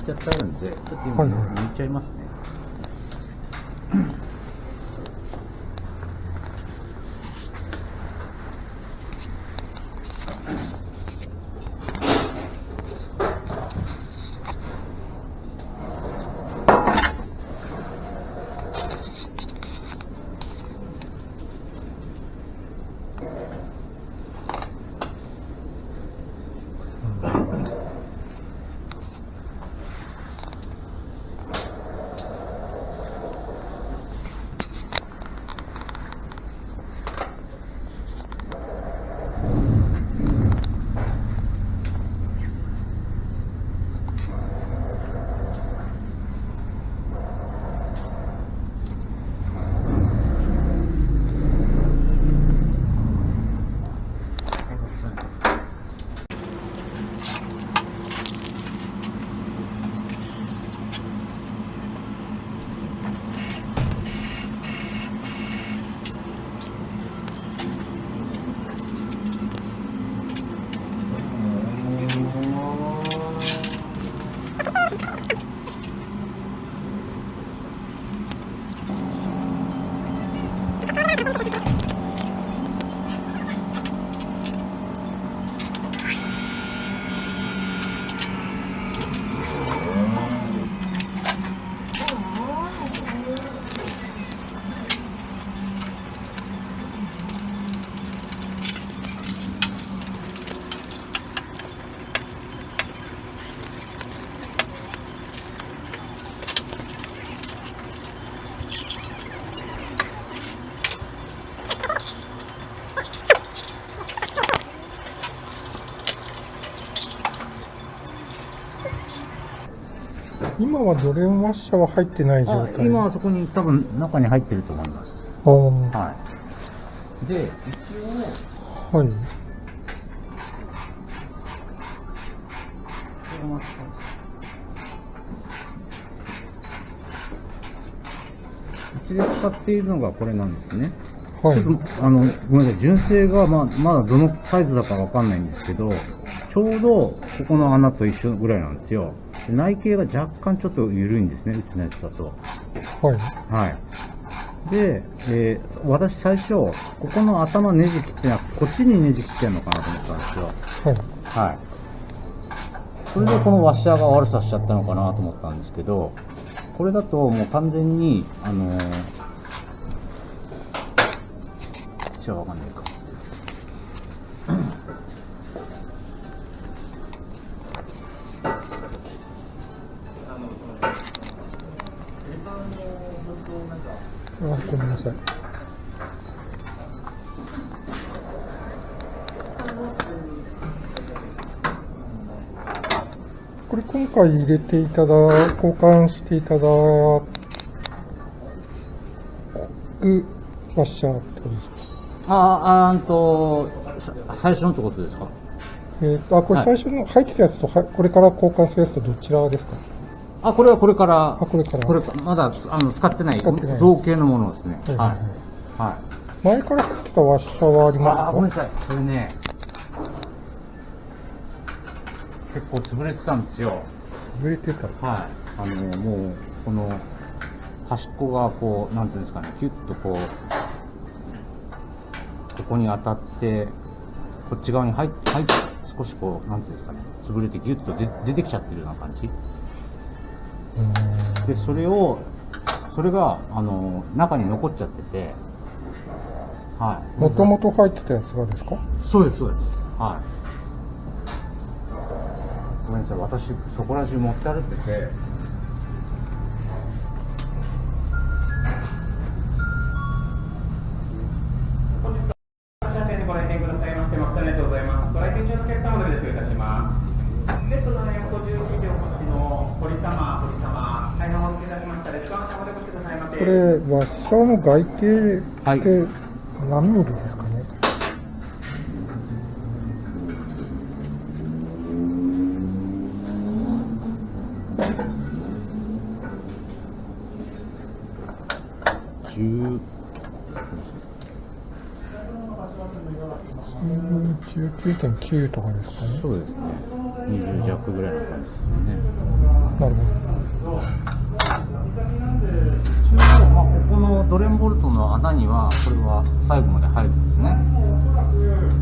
ちゃってあるんで、ちょっと今抜いちゃいますね。今はドレーンワッシャーは入ってない状態。今はそこに多分中に入ってると思います。はい。で、一応、はい。うちで使っているのがこれなんですね。はい。ちょっとごめんなさい、純正がまだどのサイズだかわかんないんですけど、ちょうどここの穴と一緒ぐらいなんですよ。内径が若干ちょっと緩いんですね、うちのやつだと。はい。はい。で、私最初、ここの頭ネジ切ってなくて、こっちにネジ切ってんのかなと思ったんですよ。はい。はい。それでこのワッシャーが悪さしちゃったのかなと思ったんですけど、これだともう完全に、じゃあわかんないか。ごめんなさい。これ今回入れていただ、交換していただくワッシャーってことですか？最初のってことですか？これ最初の入ってたやつと、これから交換するやつとどちらですか？これはこれから。これから。これまだ使ってない造形のものですね。はい。はい。前から入ってたワッシャーはありますか？ごめんなさい。それね、結構潰れてたんですよ。潰れてた。はい。もう、この、端っこがこう、なんていうんですかね、キュッとこう、ここに当たって、こっち側に入って、少しこう、なんていうんですかね、潰れてギュッと出てきちゃってるような感じ。で、それが、中に残っちゃってて、はい。もともと入ってたやつがですか？そうです、そうです。はい。ごめんなさい、私、そこら中持って歩いてて、本日は車線にご来店くださいまして、誠にありがとうございます。ご来店中のお客様でお願いいたします。ベッド751両星の堀様、大変お待たせいたしました。レストラン様でごしてくださいませ。これ、ワッシャーの外径って何ミリですかね？ 19.9 とかですかね。そうですね。20弱ぐらいの感じですよね。なるほ一応、まあ、ここのドレンボルトの穴には、これは最後まで入るんですね。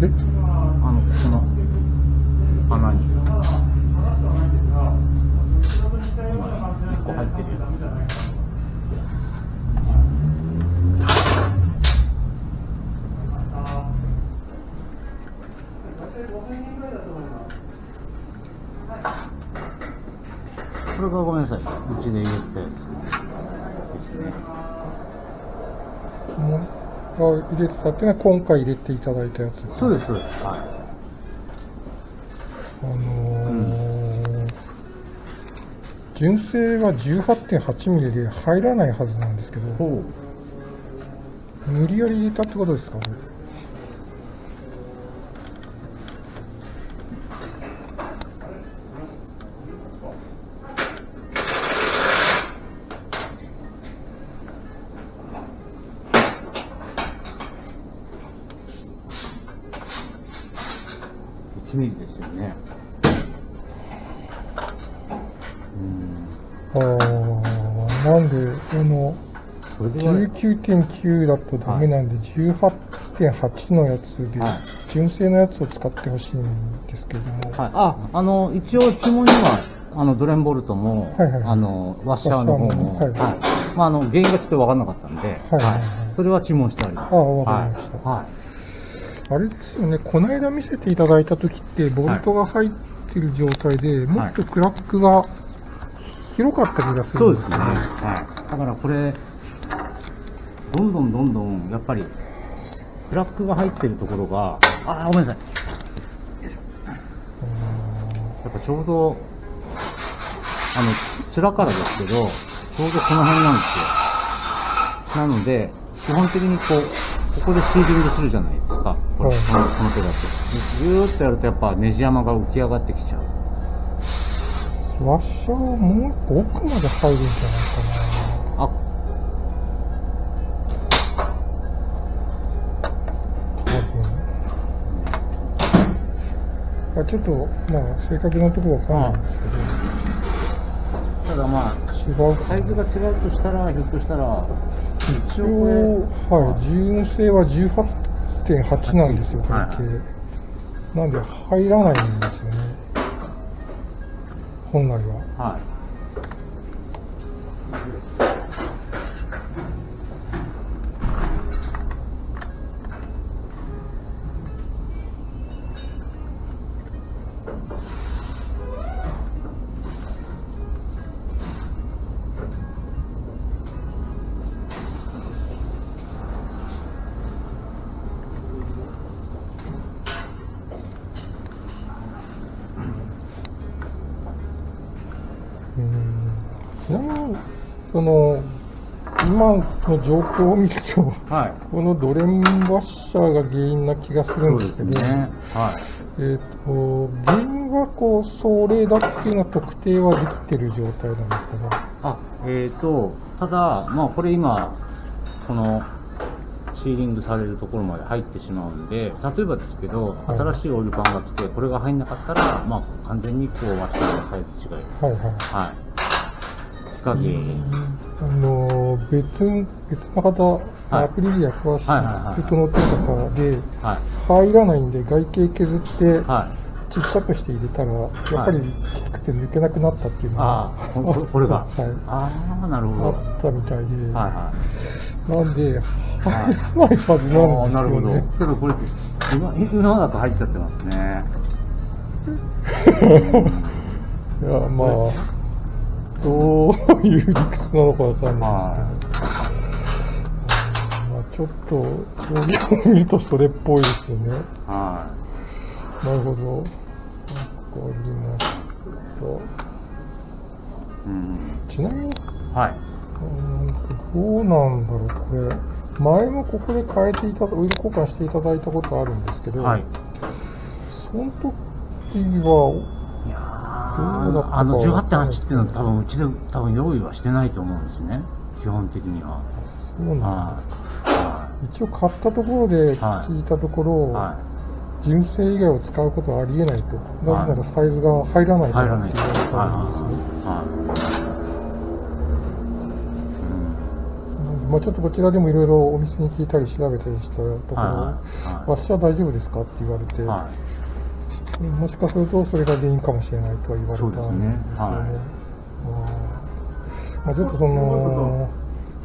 ど。この穴に。今、1個入ってるやつ。これがごめんなさい。うちで入れてたやつですね。入れてたっていうのは今回入れていただいたやつですか。そうです、そうです。はい。純正が 18.8 ミリで入らないはずなんですけど、ほう。無理やり入れたってことですか？1ミリですよね。なんで、それでは19.9 だとダメなんで、18.8 のやつで、はい純正のやつを使ってほしいんですけれども、はい。一応注文には、ドレンボルトも、はいはいワッシャーの方も、はいまあ、原因がちょっと分からなかったんで、はいはいはいそれは注文してあります。わかりました。はい。あれですよね、この間見せていただいた時って、ボルトが入ってる状態で、もっとクラックが広かった気がするそうんですね。ですよね。はい。だからこれ、どんどん、やっぱり、クラックが入ってるところが、ごめんなさい。よいしょ。やっぱちょうど、面からですけど、ちょうどこの辺なんですよ。なので、基本的にここでシーリングするじゃないですか。この手だと。ぎゅーっとやるとやっぱネジ山が浮き上がってきちゃう。ワッシャーはもう一個奥まで入るんじゃないかな。ちょっと、まあ、正確なところわかんないんですけど。ただまあ、違う。サイズが違うとしたら、ひょっとしたら、一応、純正は 18.8 なんですよ、会計。なんで、入らないんですよね。本来は。はい。ちなみに、今の状況を見ると、このドレンワッシャーが原因な気がするんですけど、ね。原因はそれだっていうのは特定はできてる状態なんですけど。ただ、まあこれ今、この、シーリングされるところまで入ってしまうんで、例えばですけど、新しいオイルパンが来て、これが入んなかったら、まあ完全にワッシャーのサイズ違い。が原因。別の方、アプリリア詳しい、ずっと乗ってた方で、入らないんで外形削って、ちっちゃくして入れたら、やっぱりきつくて抜けなくなったっていうのが、これが。なるほど。あったみたいで、なんで、入らないはずなんですよね。なるほど。けどこれ、今だと入っちゃってますね。いや、まあ、どういう理屈なのかわかんないですけど、まあ、ちょっと、表現を見るとそれっぽいですよね。なるほど。わかりました。ちなみに、どうなんだろう、これ。前もここでオイル交換していただいたことあるんですけど、その時は、18.8 っていうのは多分うちで用意はしてないと思うんですね。基本的には。そうなんですか。一応買ったところで聞いたところ、は純正以外を使うことはありえないと。なぜならサイズが入らないからって言われたんですね。まあちょっとこちらでもいろいろお店に聞いたり調べたりしたところ、ワッシャー大丈夫ですかって言われて、もしかするとそれが原因かもしれないとは言われたんですよね。まあちょっとその、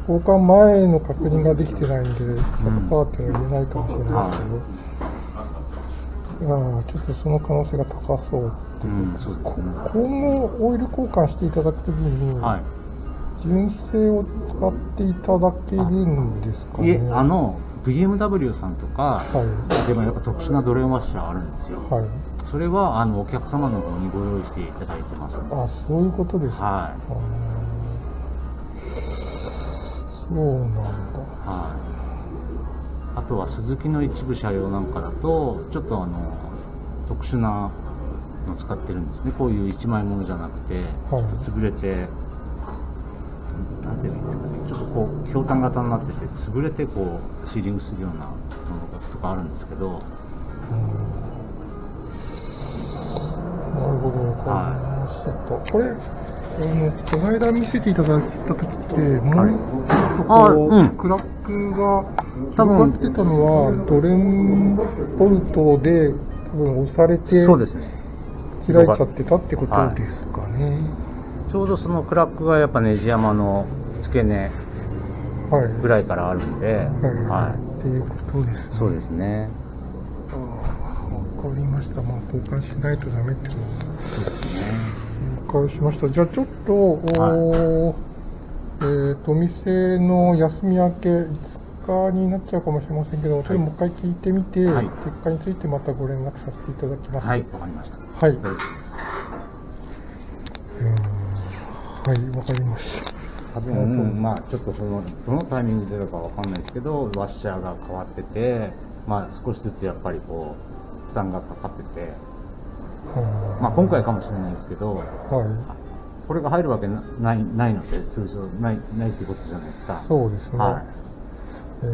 交換前の確認ができてないんで、100% っていうのは言えないかもしれないですけど、ちょっとその可能性が高そうっていうことです。今後、オイル交換していただくときに、純正を使っていただけるんですかね。いえ、BMW さんとか、でもやっぱ特殊なドレンワッシャーあるんですよ。それはお客様の方にご用意していただいてます、ね。そういうことですか。そうなんだ。あとは鈴木の一部車両なんかだと、ちょっと特殊なのを使ってるんですね。こういう一枚ものじゃなくて、ちょっと潰れて、なんていうんですかね、ちょっとこう、ひょうたん型になってて、潰れてこう、シーリングするようなものとかあるんですけど。なるほど、わかりました。これ、この間見せていただいたときって、もうちょっとこう、クラックが広がってたのは、ドレンボルトで多分押されて、開いちゃってたってことですかね。ちょうどそのクラックがやっぱネジ山の付け根ぐらいからあるんで、っていうことですね。そうですね。わかりました。まあ、交換しないとダメってことですね。了解しました。じゃあちょっと、お店の休み明け5日になっちゃうかもしれませんけど、それもう一回聞いてみて、結果についてまたご連絡させていただきます。はい、わかりました。はい。はい、わかりました。多分、まあちょっとどのタイミングで出るかわかんないですけど、ワッシャーが変わってて、まあ少しずつやっぱりこう、負担がかかってて、まあ今回かもしれないですけど、これが入るわけないので、通常ないってことじゃないですか。そうですね。オ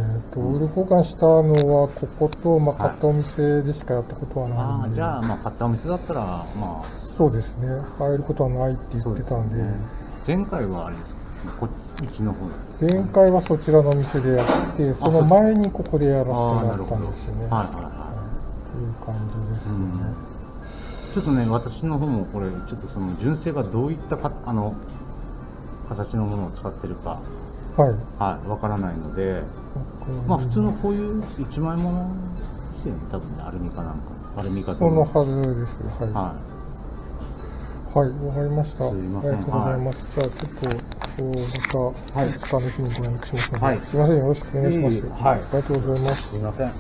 イル交換したのは、ここと、まあ、買ったお店でしかやったことはないんで。じゃあ、まあ、買ったお店だったら、まあ。そうですね。入ることはないって言ってたんで。前回はあれですか、うちの方前回はそちらのお店でやって、その前にここでやらせてもらったんですよね。っていう感じですね。ちょっとね、私の方もこれ、ちょっとその純正がどういった形のものを使ってるか、わからないので、まあ普通のこういう一枚ものですよね、多分ね、アルミかなんか。アルミかそのはずですよ。はい、わかりました。すいません。ありがとうございます。じゃあちょっと、また、2日の日にご連絡しますので、すいません、よろしくお願いします。はい。ありがとうございます。すいません。